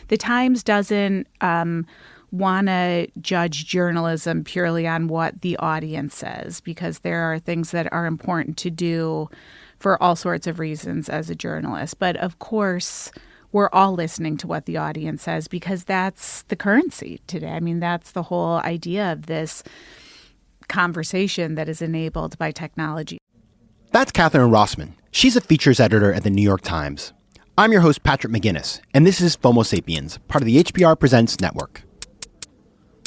the Times doesn't want to judge journalism purely on what the audience says, because there are things that are important to do for all sorts of reasons as a journalist. But of course, we're all listening to what the audience says because that's the currency today. I mean, that's the whole idea of this conversation that is enabled by technology. That's Catherine Rosman. She's a features editor at the New York Times. I'm your host, Patrick McGinnis, and this is FOMO Sapiens, part of the HBR Presents network.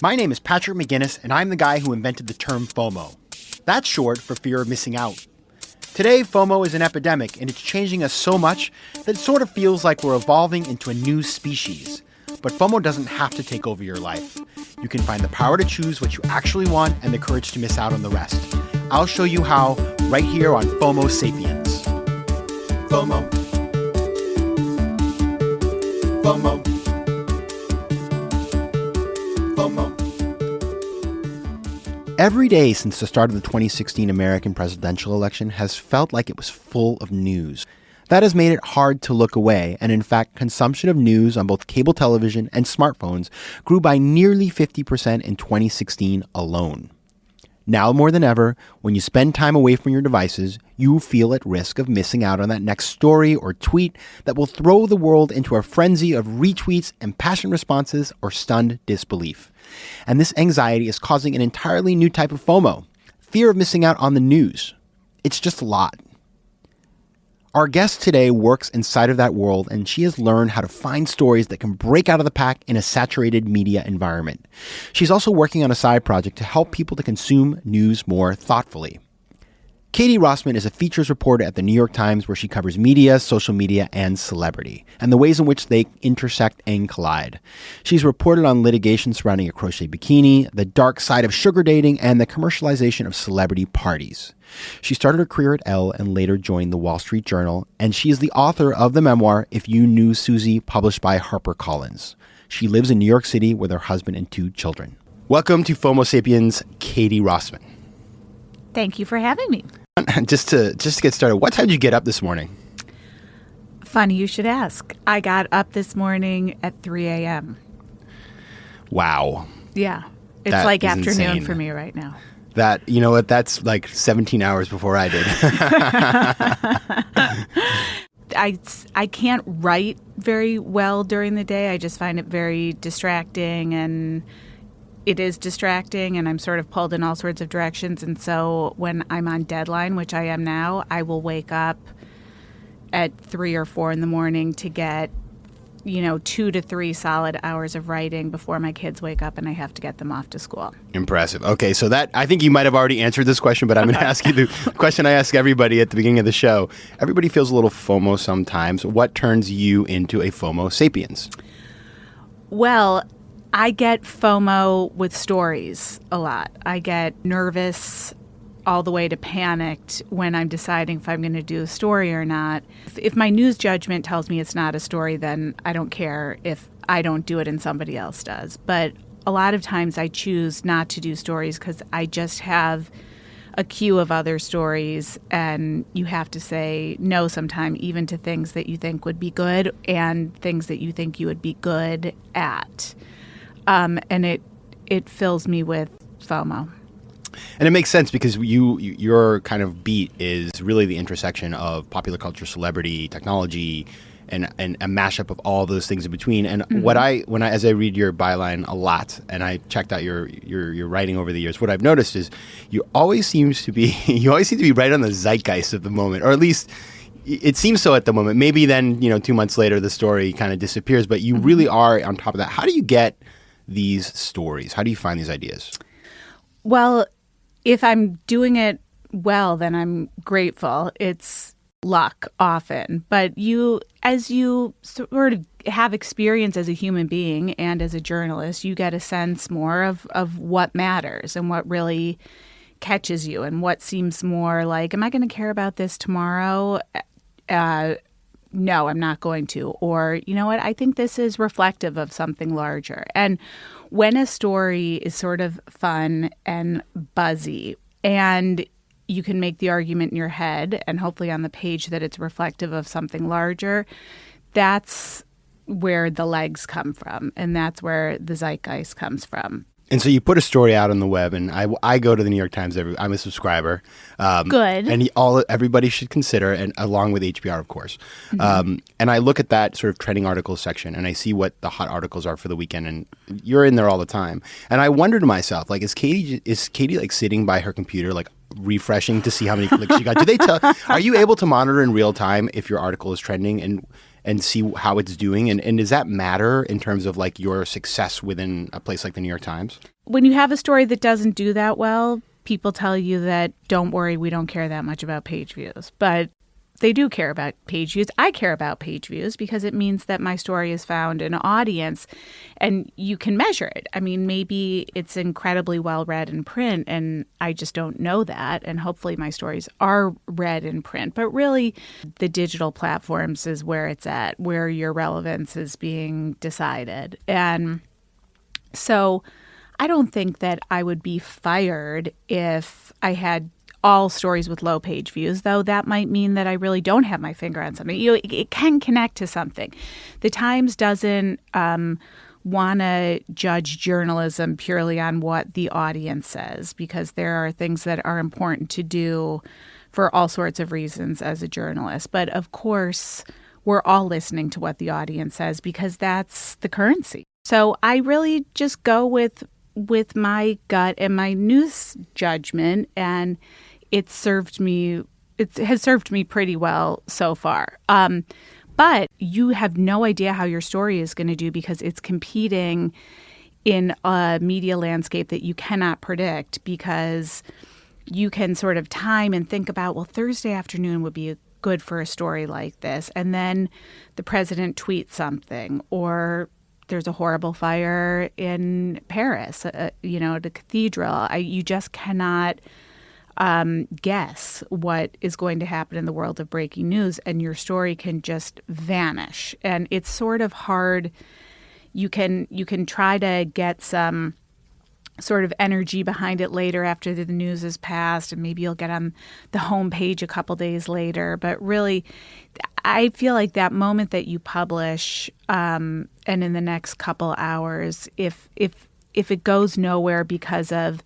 My name is Patrick McGinnis, and I'm the guy who invented the term FOMO. That's short for fear of missing out. Today, FOMO is an epidemic, and it's changing us so much that it sort of feels like we're evolving into a new species. But FOMO doesn't have to take over your life. You can find the power to choose what you actually want and the courage to miss out on the rest. I'll show you how right here on FOMO Sapiens. FOMO. FOMO. FOMO. Every day since the start of the 2016 American presidential election has felt like it was full of news. That has made it hard to look away, and in fact, consumption of news on both cable television and smartphones grew by nearly 50% in 2016 alone. Now more than ever, when you spend time away from your devices, you feel at risk of missing out on that next story or tweet that will throw the world into a frenzy of retweets, impassioned responses, or stunned disbelief. And this anxiety is causing an entirely new type of FOMO, fear of missing out on the news. It's just a lot. Our guest today works inside of that world, and she has learned how to find stories that can break out of the pack in a saturated media environment. She's also working on a side project to help people to consume news more thoughtfully. Katie Rosman is a features reporter at the New York Times, where she covers media, social media, and celebrity, and the ways in which they intersect and collide. She's reported on litigation surrounding a crochet bikini, the dark side of sugar dating, and the commercialization of celebrity parties. She started her career at Elle and later joined the Wall Street Journal, and she is the author of the memoir If You Knew Susie, published by HarperCollins. She lives in New York City with her husband and 2 children. Welcome to FOMO Sapiens, Katie Rosman. Thank you for having me. Just to get started, what time did you get up this morning? Funny you should ask. I got up this morning at 3 a.m. Wow. Yeah. It's That like is afternoon insane. for me right now. That, you know what, that's like 17 hours before I did. I can't write very well during the day. I just find it very distracting, and it is distracting, and I'm sort of pulled in all sorts of directions. And so when I'm on deadline, which I am now, I will wake up at 3 or 4 in the morning to get 2 to 3 solid hours of writing before my kids wake up and I have to get them off to school. Impressive. Okay, so that, I think you might have already answered this question, but I'm going to ask you the question I ask everybody at the beginning of the show. Everybody feels a little FOMO sometimes. What turns you into a FOMO sapiens? Well, I get FOMO with stories a lot. I get nervous all the way to panicked when I'm deciding if I'm going to do a story or not. If my news judgment tells me it's not a story, then I don't care if I don't do it and somebody else does. But a lot of times I choose not to do stories because I just have a queue of other stories, and you have to say no sometime, even to things that you think would be good and things that you think you would be good at. And it fills me with FOMO. And it makes sense because your kind of beat is really the intersection of popular culture, celebrity, technology, and a mashup of all those things in between. And mm-hmm. As I read your byline a lot, and I checked out your writing over the years, what I've noticed is you always seem to be right on the zeitgeist of the moment, or at least it seems so at the moment. Maybe then 2 months later the story kind of disappears, but you mm-hmm. really are on top of that. How do you get these stories? How do you find these ideas? Well, if I'm doing it well, then I'm grateful. It's luck often. But as you sort of have experience as a human being and as a journalist, you get a sense more of what matters and what really catches you and what seems more like, am I going to care about this tomorrow? No, I'm not going to. Or, you know what, I think this is reflective of something larger. And when a story is sort of fun and buzzy, and you can make the argument in your head and hopefully on the page that it's reflective of something larger, that's where the legs come from, and that's where the zeitgeist comes from. And so you put a story out on the web, and I go to the New York Times. I'm a subscriber. Good. And everybody should consider, and along with HBR, of course. And I look at that sort of trending articles section, and I see what the hot articles are for the weekend, and you're in there all the time. And I wonder to myself, like, is Katie like sitting by her computer, like refreshing to see how many clicks she got? Are you able to monitor in real time if your article is trending and see how it's doing? And does that matter in terms of like your success within a place like the New York Times? When you have a story that doesn't do that well, people tell you that, don't worry, we don't care that much about page views. But they do care about page views. I care about page views because it means that my story has found an audience, and you can measure it. I mean, maybe it's incredibly well read in print, and I just don't know that. And hopefully my stories are read in print. But really, the digital platforms is where it's at, where your relevance is being decided. And so I don't think that I would be fired if I had all stories with low page views, though that might mean that I really don't have my finger on something. It can connect to something. The Times doesn't want to judge journalism purely on what the audience says, because there are things that are important to do for all sorts of reasons as a journalist. But of course, we're all listening to what the audience says because that's the currency. So I really just go with my gut and my news judgment, and it has served me pretty well so far. But you have no idea how your story is going to do because it's competing in a media landscape that you cannot predict, because you can sort of time and think about, well, Thursday afternoon would be good for a story like this. And then the president tweets something, or there's a horrible fire in Paris, the cathedral. You just cannot guess what is going to happen in the world of breaking news, and your story can just vanish. And it's sort of hard. You can try to get some sort of energy behind it later after the news is passed, and maybe you'll get on the homepage a couple days later. But really, I feel like that moment that you publish, and in the next couple hours, if it goes nowhere because of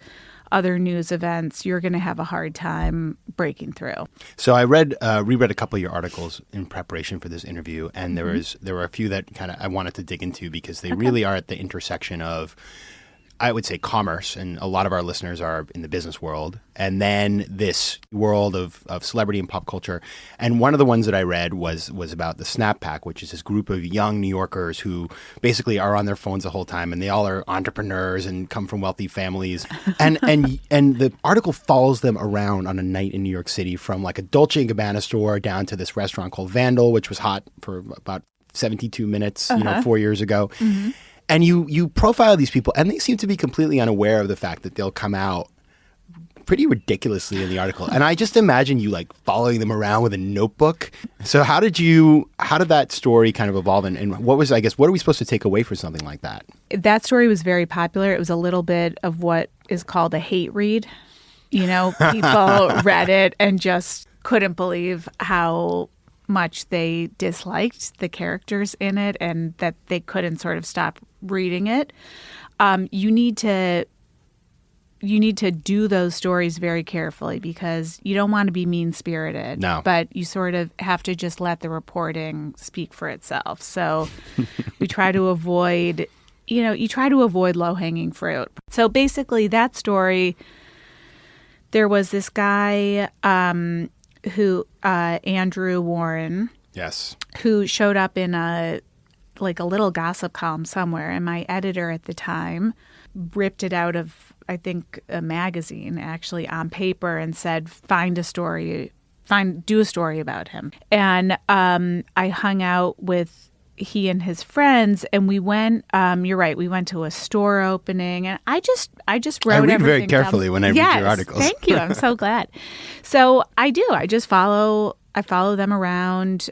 other news events, you're going to have a hard time breaking through. So I reread a couple of your articles in preparation for this interview, and there were a few that kind of I wanted to dig into because they really are at the intersection of, I would say, commerce, and a lot of our listeners are in the business world, and then this world of celebrity and pop culture. And one of the ones that I read was about the Snap Pack, which is this group of young New Yorkers who basically are on their phones the whole time, and they all are entrepreneurs and come from wealthy families. And the article follows them around on a night in New York City, from like a Dolce & Gabbana store down to this restaurant called Vandal, which was hot for about 72 minutes, 4 years ago. Mm-hmm. And you profile these people, and they seem to be completely unaware of the fact that they'll come out pretty ridiculously in the article. And I just imagine you like following them around with a notebook. So how did that story kind of evolve? And what are we supposed to take away from something like that? That story was very popular. It was a little bit of what is called a hate read. People read it and just couldn't believe how much they disliked the characters in it, and that they couldn't sort of stop reading it. You need to do those stories very carefully, because you don't want to be mean-spirited. No. But you sort of have to just let the reporting speak for itself. So we try to avoid, low-hanging fruit. So basically that story, there was this guy who Andrew Warren, yes, who showed up in a little gossip column somewhere, and my editor at the time ripped it out of, I think, a magazine, actually, on paper, and said, do a story about him. And I hung out with he and his friends, and we went, you're right, we went to a store opening, and I just wrote everything. I read very carefully when I read your articles. Thank you. I'm so glad. So I do. I follow them around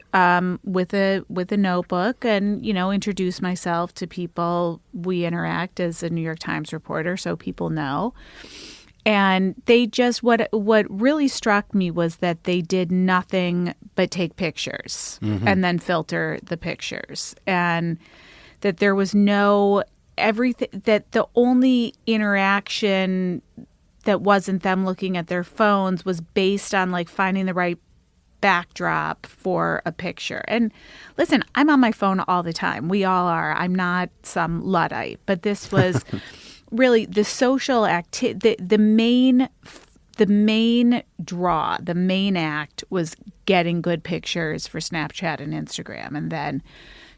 with a notebook, and introduce myself to people. We interact as a New York Times reporter, so people know. And they just, what really struck me was that they did nothing but take pictures and then filter the pictures. And that there was no everything, that the only interaction that wasn't them looking at their phones was based on like finding the right backdrop for a picture. And listen, I'm on my phone all the time. We all are. I'm not some Luddite, but this was really the social activity. The main draw, the main act was getting good pictures for Snapchat and Instagram, and then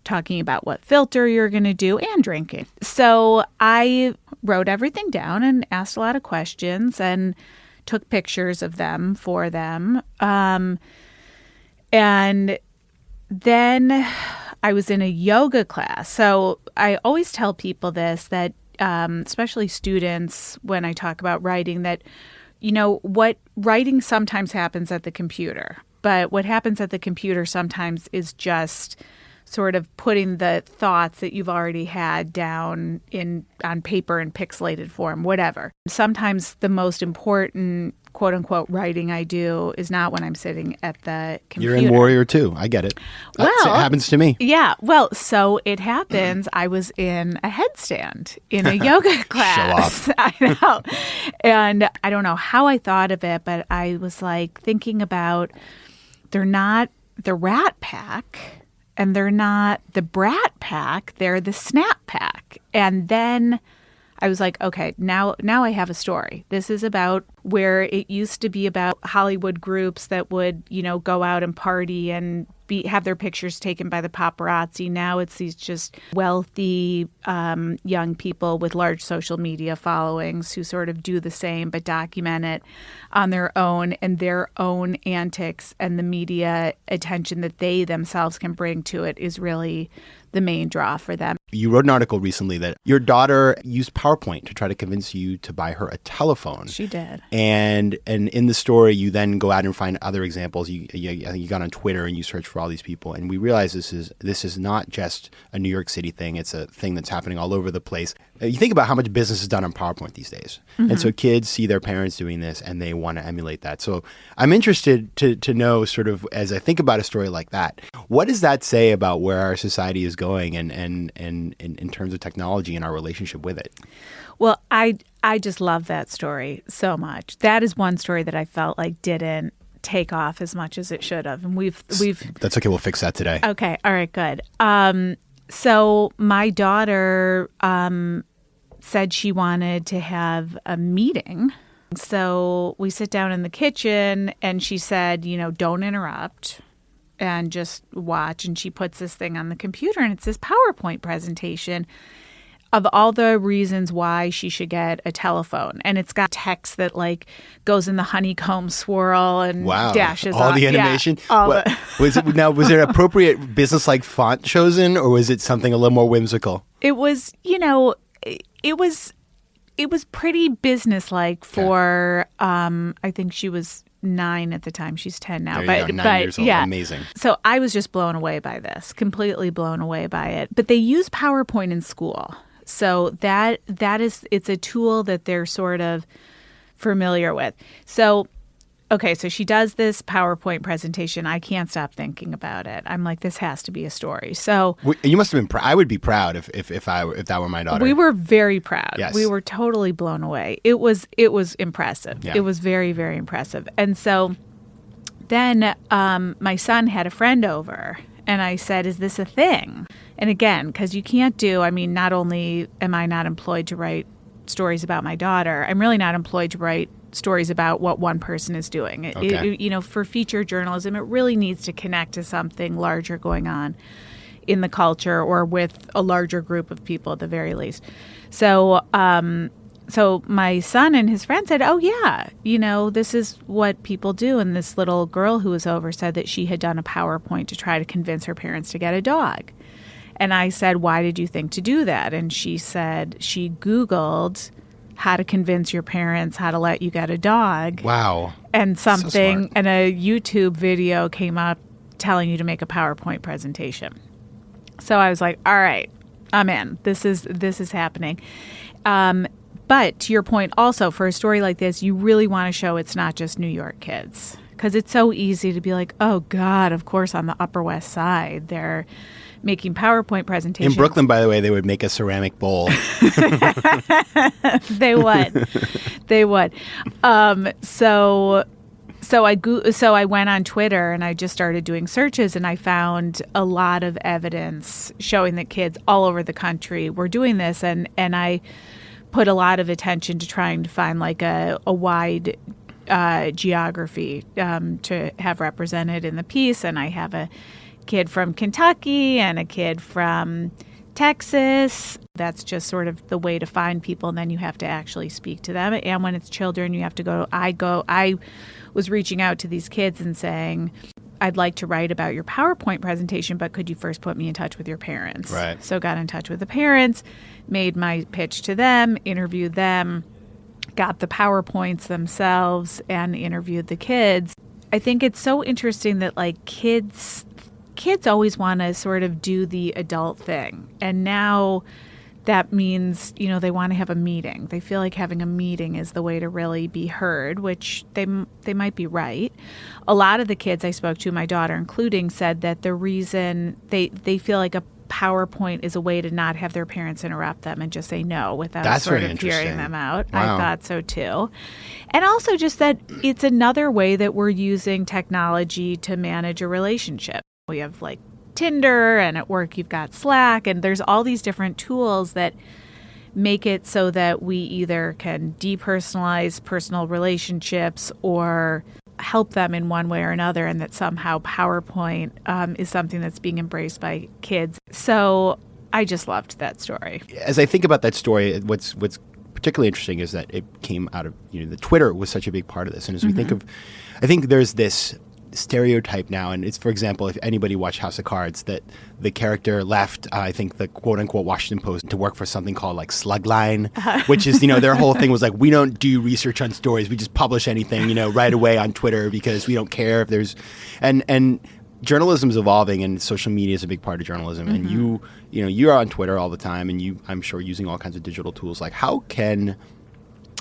talking about what filter you're going to do and drinking. So I wrote everything down and asked a lot of questions and took pictures of them for them. And then I was in a yoga class. So I always tell people this, that especially students, when I talk about writing, that, you know, what writing sometimes happens at the computer. But what happens at the computer sometimes is just sort of putting the thoughts that you've already had down on paper in pixelated form, whatever. Sometimes the most important quote unquote writing I do is not when I'm sitting at the computer. You're in Warrior too. I get it. Well, it happens to me. Yeah. Well, so it happens. I was in a headstand in a yoga class. Show off. I know. And I don't know how I thought of it, but I was like thinking about, they're not the Rat Pack and they're not the Brat Pack, they're the Snap Pack. And then I was like, okay, now I have a story. This is about where it used to be about Hollywood groups that would, you know, go out and party and have their pictures taken by the paparazzi. Now it's these just wealthy young people with large social media followings who sort of do the same but document it on their own and their own antics, and the media attention that they themselves can bring to it is really the main draw for them. You wrote an article recently that your daughter used PowerPoint to try to convince you to buy her a telephone. She did. And in the story, you then go out and find other examples. I think you got on Twitter and you searched for all these people. And we realize this is not just a New York City thing. It's a thing that's happening all over the place. You think about how much business is done on PowerPoint these days. Mm-hmm. And so kids see their parents doing this and they want to emulate that. So I'm interested to know, sort of, as I think about a story like that, what does that say about where our society is going and in terms of technology and our relationship with it? Well, I just love that story so much. That is one story that I felt like didn't take off as much as it should have. And we've That's okay. We'll fix that today. Okay. All right, good. So my daughter said she wanted to have a meeting. So we sit down in the kitchen and she said, you know, don't interrupt and just watch. And she puts this thing on the computer and it's this PowerPoint presentation of all the reasons why she should get a telephone. And it's got text that like goes in the honeycomb swirl and dashes all off. The animation. Yeah, was there an appropriate business-like font chosen, or was it something a little more whimsical? It was, you know, it was pretty businesslike for, I think she was 9 at the time. She's 10 now. There you go, 9 years old. Yeah. Amazing. So I was just blown away by this, completely blown away by it. But they use PowerPoint in school. So it's a tool that they're sort of familiar with. So, okay, so she does this PowerPoint presentation. I can't stop thinking about it. I'm like, this has to be a story. So you must have been proud. I would be proud if that were my daughter. We were very proud. Yes. We were totally blown away. It was impressive. Yeah. It was very, very impressive. And so then my son had a friend over, and I said, is this a thing? And again, because you can't not only am I not employed to write stories about my daughter, I'm really not employed to write stories about what one person is doing. Okay. For feature journalism, it really needs to connect to something larger going on in the culture or with a larger group of people at the very least. So my son and his friend said, oh, yeah, this is what people do. And this little girl who was over said that she had done a PowerPoint to try to convince her parents to get a dog. And I said, why did you think to do that? And she said she Googled how to convince your parents how to let you get a dog. Wow. And So and a YouTube video came up telling you to make a PowerPoint presentation. So I was like, all right, I'm in. This is happening. But to your point, also, for a story like this, you really want to show it's not just New York kids. Because it's so easy to be like, oh, God, of course, on the Upper West Side, they're making PowerPoint presentations. In Brooklyn, by the way, they would make a ceramic bowl. They would. They would. So I went on Twitter and I just started doing searches, and I found a lot of evidence showing that kids all over the country were doing this. And I put a lot of attention to trying to find like a wide geography to have represented in the piece. And I have a kid from Kentucky and a kid from Texas. That's just sort of the way to find people, and then you have to actually speak to them. And when it's children, you have to go. I was reaching out to these kids and saying, I'd like to write about your PowerPoint presentation, but could you first put me in touch with your parents? Right. So got in touch with the parents, made my pitch to them, interviewed them, got the PowerPoints themselves, and interviewed the kids. I think it's so interesting that like kids always want to sort of do the adult thing. And now that means, you know, they want to have a meeting. They feel like having a meeting is the way to really be heard, which they might be right. A lot of the kids I spoke to, my daughter including, said that the reason they feel like a PowerPoint is a way to not have their parents interrupt them and just say no without sort of hearing them out. Wow. I thought so too. And also just that it's another way that we're using technology to manage a relationship. We have like Tinder, and at work you've got Slack, and there's all these different tools that make it so that we either can depersonalize personal relationships or help them in one way or another, and that somehow PowerPoint is something that's being embraced by kids. So I just loved that story. As I think about that story, what's particularly interesting is that it came out of, you know, the Twitter was such a big part of this. And as we think of, I think there's this stereotype now, and it's, for example, if anybody watched House of Cards, that the character left, I think, the quote-unquote Washington Post to work for something called like Slugline, which is, you know, their whole thing was like, we don't do research on stories, we just publish anything, you know, right away on Twitter because we don't care if there's, and journalism's evolving, and social media is a big part of journalism, and you know, you're on Twitter all the time, and I'm sure using all kinds of digital tools. Like, how can,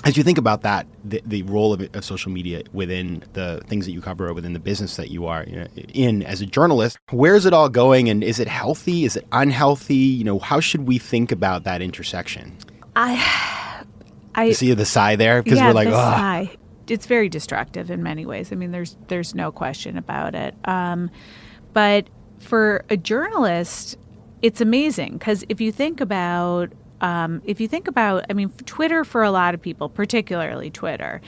as you think about that, the role of social media within the things that you cover or within the business that you are, you know, in as a journalist, where's it all going, and is it healthy? Is it unhealthy? You know, how should we think about that intersection? I see the sigh there, because yeah, we're like, the oh, sigh. It's very destructive in many ways. I mean, there's no question about it. But for a journalist, it's amazing because if you think about, I mean, Twitter for a lot of people, particularly Twitter,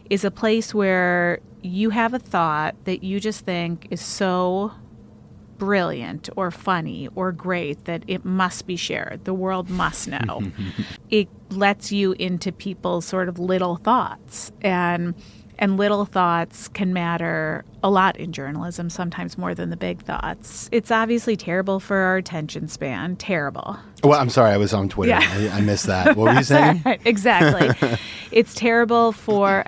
is a place where you have a thought that you just think is so brilliant or funny or great that it must be shared. The world must know. It lets you into people's sort of little thoughts, and little thoughts can matter a lot in journalism, sometimes more than the big thoughts. It's obviously terrible for our attention span. Terrible. Well, I'm sorry, I was on Twitter. Yeah. I missed that. What were you saying? Right, exactly. It's terrible for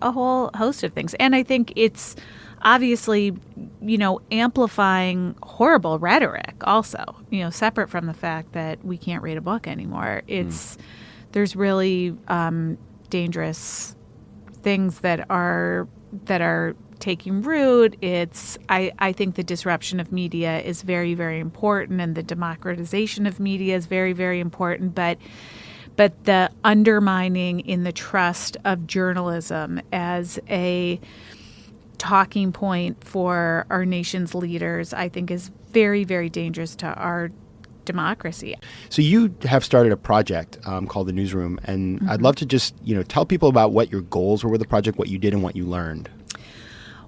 a whole host of things. And I think it's obviously, you know, amplifying horrible rhetoric also, you know, separate from the fact that we can't read a book anymore. There's really dangerous things that are taking root. I think the disruption of media is very, very important, and the democratization of media is very, very important. But the undermining in the trust of journalism as a talking point for our nation's leaders, I think, is very, very dangerous to our democracy. So you have started a project called The Newsroom, and I'd love to just, you know, tell people about what your goals were with the project, what you did, and what you learned.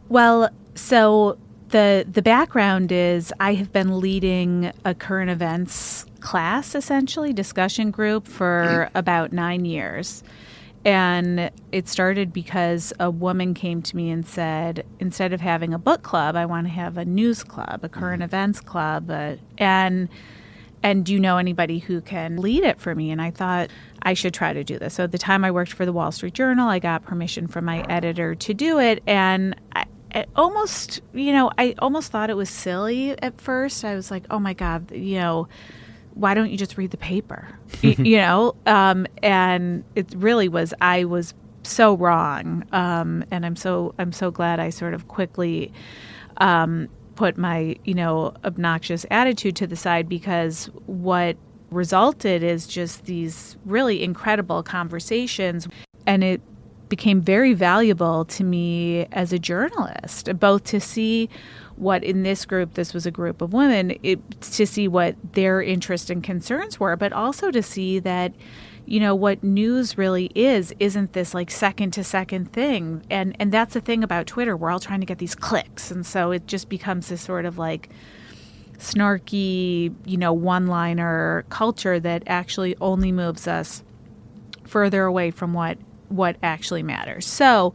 Well, so the background is I have been leading a current events class, essentially, discussion group for about 9 years. And it started because a woman came to me and said, instead of having a book club, I want to have a news club, a current events club. And do you know anybody who can lead it for me? And I thought I should try to do this. So at the time I worked for the Wall Street Journal, I got permission from my editor to do it. And I almost thought it was silly at first. I was like, oh my God, you know, why don't you just read the paper? And it really was, I was so wrong. And I'm so glad I sort of quickly put my, obnoxious attitude to the side, because what resulted is just these really incredible conversations. And it became very valuable to me as a journalist, both to see what in this group, this was a group of women, to see what their interests and concerns were, but also to see that, what news really isn't this like second to second thing. And that's the thing about Twitter. We're all trying to get these clicks. And so it just becomes this sort of like snarky, one-liner culture that actually only moves us further away from what actually matters. So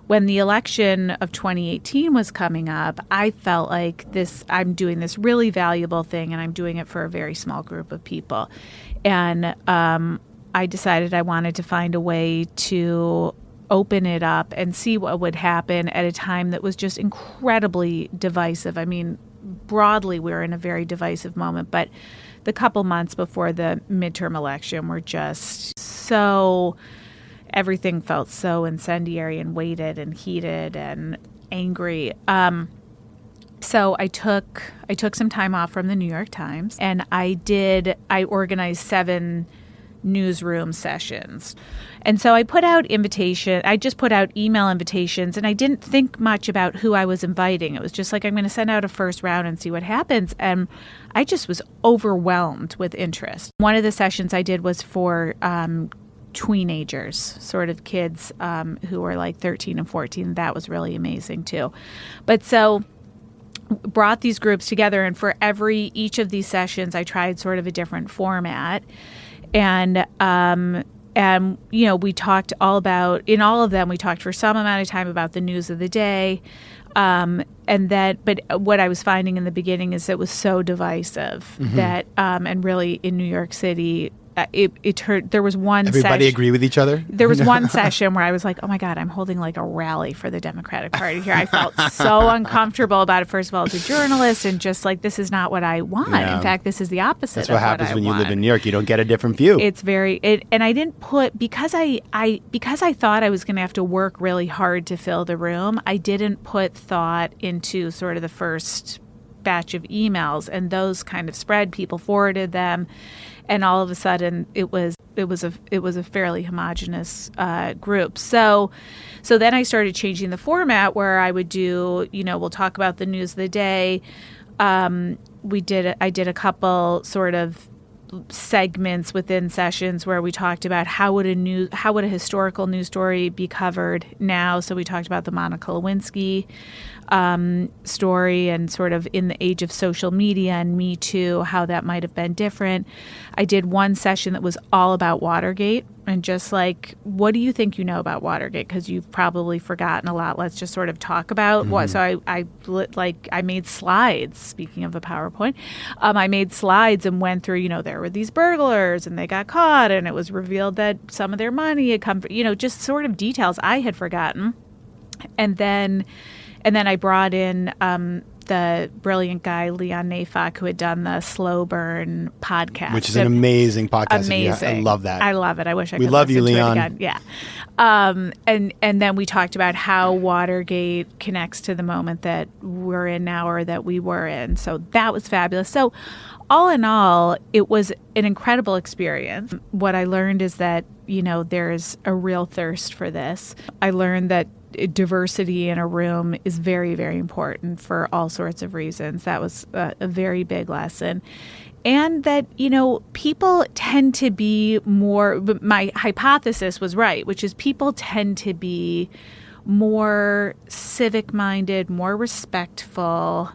when the election of 2018 was coming up, I felt like I'm doing this really valuable thing, and I'm doing it for a very small group of people. And I decided I wanted to find a way to open it up and see what would happen at a time that was just incredibly divisive. I mean, broadly, we were in a very divisive moment, but the couple months before the midterm election were just so, everything felt so incendiary and weighted and heated and angry. So I took some time off from the New York Times, and I organized 7 newsroom sessions. And so I just put out email invitations, and I didn't think much about who I was inviting. It was just like, I'm going to send out a first round and see what happens. And I just was overwhelmed with interest. One of the sessions I did was for teenagers, sort of kids who were like 13 and 14. That was really amazing too. But so brought these groups together, and for each of these sessions, I tried sort of a different format. And we talked in all of them, we talked for some amount of time about the news of the day. But what I was finding in the beginning is it was so divisive that, and really in New York City, it hurt. There was one Everybody agree with each other? There was one session where I was like, oh my God, I'm holding like a rally for the Democratic Party here. I felt so uncomfortable about it, first of all, as a journalist, and just like, this is not what I want. Yeah. In fact, this is the opposite That's what happens when you live in New York. You don't get a different view. It's and I didn't put, because I thought I was going to have to work really hard to fill the room, I didn't put thought into sort of the first batch of emails, and those kind of spread. People forwarded them. And all of a sudden, it was a fairly homogenous group. So then I started changing the format, where I would do, we'll talk about the news of the day. I did a couple sort of segments within sessions where we talked about how would a historical news story be covered now. So we talked about the Monica Lewinsky story, and sort of in the age of social media and Me Too, how that might have been different. I did one session that was all about Watergate, and just like, what do you think you know about Watergate? Because you've probably forgotten a lot. Let's just sort of talk about what. So I made slides. Speaking of a PowerPoint, I made slides and went through. There were these burglars, and they got caught, and it was revealed that some of their money had come from, just sort of details I had forgotten, and then I brought in the brilliant guy, Leon Nafok, who had done the Slow Burn podcast. Which is an amazing podcast. Amazing. I love that. I love it. I wish I could We love you, Leon. Again. Yeah. And then we talked about how Watergate connects to the moment that we're in now, or that we were in. So that was fabulous. So all in all, it was an incredible experience. What I learned is that, there's a real thirst for this. I learned that diversity in a room is very, very important for all sorts of reasons. That was a very big lesson. And that, people tend to be more, my hypothesis was right, which is people tend to be more civic-minded, more respectful,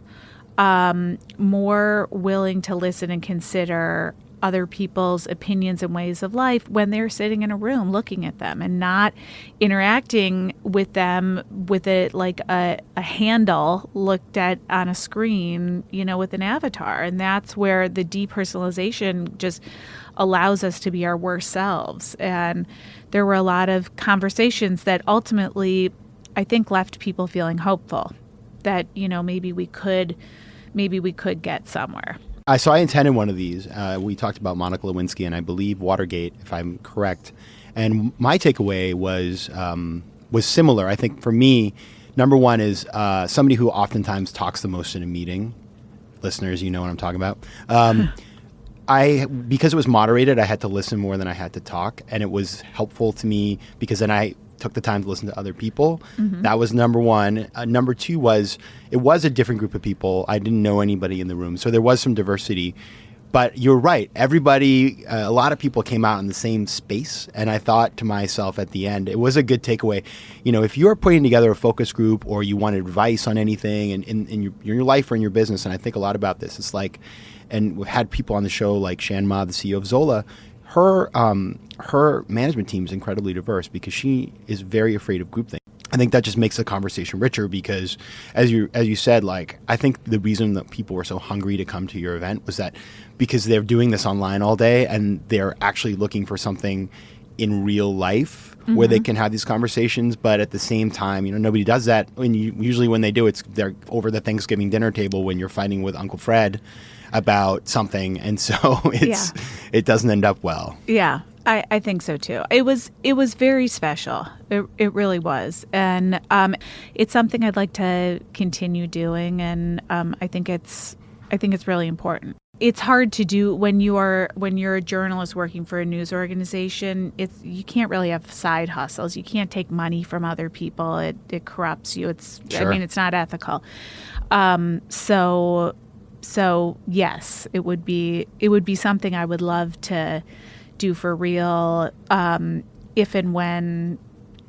more willing to listen and consider other people's opinions and ways of life when they're sitting in a room looking at them, and not interacting with them with it like a handle looked at on a screen, with an avatar. And that's where the depersonalization just allows us to be our worst selves. And there were a lot of conversations that ultimately, I think, left people feeling hopeful that, maybe we could get somewhere. I attended one of these. We talked about Monica Lewinsky and I believe Watergate, if I'm correct. And my takeaway was similar. I think for me, number one is somebody who oftentimes talks the most in a meeting. Listeners, you know what I'm talking about. Because it was moderated, I had to listen more than I had to talk, and it was helpful to me because then I took the time to listen to other people. Mm-hmm. That was number one. Number two was it was a different group of people. I didn't know anybody in the room, so there was some diversity. But you're right. Everybody, a lot of people came out in the same space, and I thought to myself at the end, it was a good takeaway. You know, if you're putting together a focus group or you want advice on anything in your life or in your business, and I think a lot about this, it's like, and we've had people on the show like Shan Ma, the CEO of Zola. Her management team is incredibly diverse because she is very afraid of groupthink. I think that just makes the conversation richer because, as you said, like I think the reason that people were so hungry to come to your event was that because they're doing this online all day and they're actually looking for something in real life where they can have these conversations, but at the same time, you know, nobody does that. Usually when they do, they're over the Thanksgiving dinner table when you're fighting with Uncle Fred about something, and so it doesn't end up well. Yeah. I think so too. It was very special. It really was, and it's something I'd like to continue doing, and I think it's really important. It's hard to do when you're a journalist working for a news organization. You can't really have side hustles. You can't take money from other people. It corrupts you. Sure. It's not ethical. So yes, it would be something I would love to do for real if and when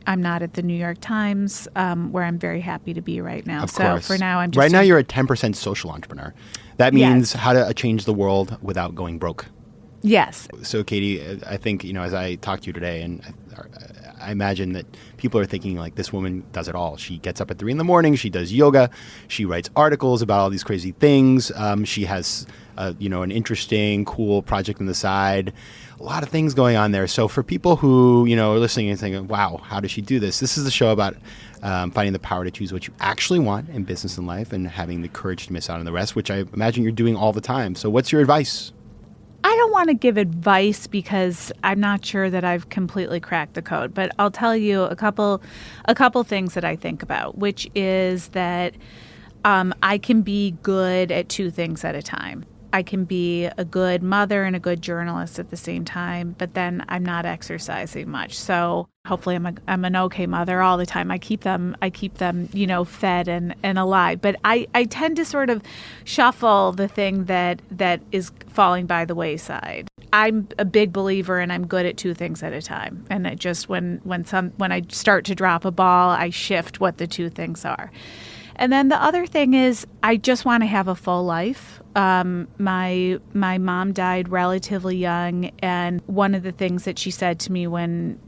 I'm not at the New York Times, where I'm very happy to be right now. Of course. For now, I'm just... Right now, you're a 10% social entrepreneur. That means how to change the world without going broke. Yes. So, Katie, I think, you know, as I talk to you today, and I imagine that people are thinking, like, this woman does it all. She gets up at 3 a.m, she does yoga, she writes articles about all these crazy things. She has, an interesting, cool project on the side. A lot of things going on there. So for people who, are listening and thinking, wow, how does she do this? This is a show about finding the power to choose what you actually want in business and life and having the courage to miss out on the rest, which I imagine you're doing all the time. So what's your advice? I don't want to give advice because I'm not sure that I've completely cracked the code, but I'll tell you a couple things that I think about, which is that I can be good at 2 things at a time. I can be a good mother and a good journalist at the same time, but then I'm not exercising much. So hopefully I'm an okay mother all the time. I keep them, fed and alive. But I tend to sort of shuffle the thing that is falling by the wayside. I'm a big believer and I'm good at 2 things at a time. And it just when I start to drop a ball, I shift what the 2 things are. And then the other thing is I just want to have a full life. My mom died relatively young, and one of the things that she said to me when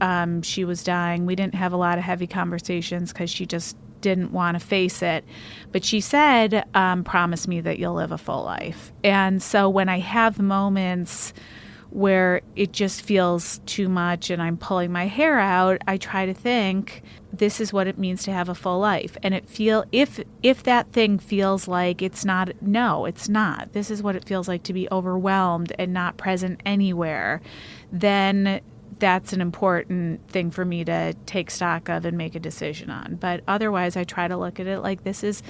she was dying, we didn't have a lot of heavy conversations because she just didn't want to face it. But she said, promise me that you'll live a full life. And so when I have moments where it just feels too much and I'm pulling my hair out, I try to think, this is what it means to have a full life. And if that thing feels like it's not, no, it's not. This is what it feels like to be overwhelmed and not present anywhere. Then that's an important thing for me to take stock of and make a decision on. But otherwise, I try to look at it like this is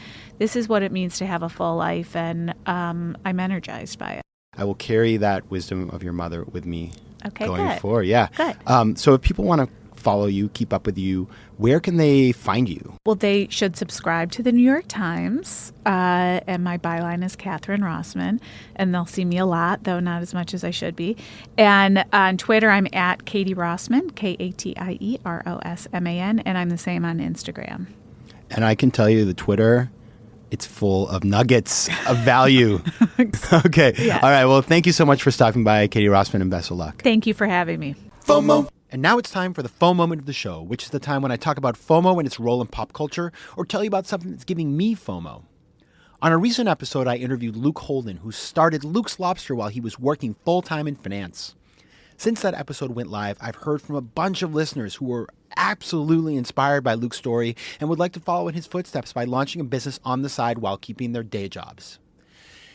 what it means to have a full life, and I'm energized by it. I will carry that wisdom of your mother with me going forward. Yeah. Good. So if people want to follow you, keep up with you, where can they find you? Well, they should subscribe to the New York Times, and my byline is Catherine Rosman, and they'll see me a lot, though not as much as I should be. And on Twitter, I'm at Katie Rosman, KatieRosman, and I'm the same on Instagram. And I can tell you the Twitter, it's full of nuggets of value. Okay. Yes. All right. Well, thank you so much for stopping by, Katie Rosman, and best of luck. Thank you for having me. FOMO. And now it's time for the FOMO moment of the show, which is the time when I talk about FOMO and its role in pop culture, or tell you about something that's giving me FOMO. On a recent episode, I interviewed Luke Holden, who started Luke's Lobster while he was working full-time in finance. Since that episode went live, I've heard from a bunch of listeners who were absolutely inspired by Luke's story and would like to follow in his footsteps by launching a business on the side while keeping their day jobs.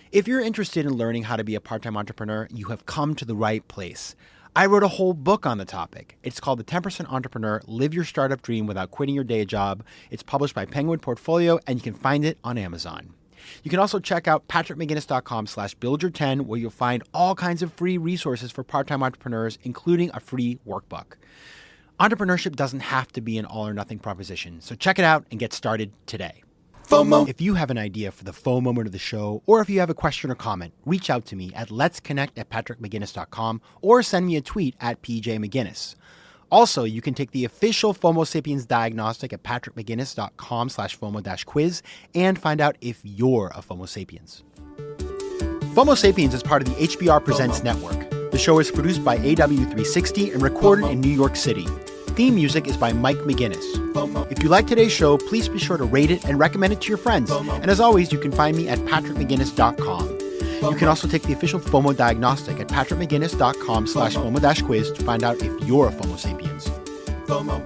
If you're interested in learning how to be a part-time entrepreneur, you have come to the right place. I wrote a whole book on the topic. It's called The 10% Entrepreneur, Live Your Startup Dream Without Quitting Your Day Job. It's published by Penguin Portfolio, and you can find it on Amazon. You can also check out patrickmcginnis.com/buildyour10, where you'll find all kinds of free resources for part-time entrepreneurs, including a free workbook. Entrepreneurship doesn't have to be an all-or-nothing proposition, so check it out and get started today. FOMO. If you have an idea for the FOMO moment of the show, or if you have a question or comment, reach out to me at letsconnect@patrickmcginnis.com or send me a tweet at PJMcGinnis. Also, you can take the official FOMO Sapiens diagnostic at patrickmcginnis.com/FOMO-quiz and find out if you're a FOMO Sapiens. FOMO Sapiens is part of the HBR Presents Network. The show is produced by AW360 and recorded in New York City. Theme music is by Mike McGinnis. If you like today's show, please be sure to rate it and recommend it to your friends. And as always, you can find me at patrickmcginnis.com. You can also take the official FOMO diagnostic at patrickmcginnis.com/FOMO-quiz to find out if you're a FOMO Sapiens. FOMO.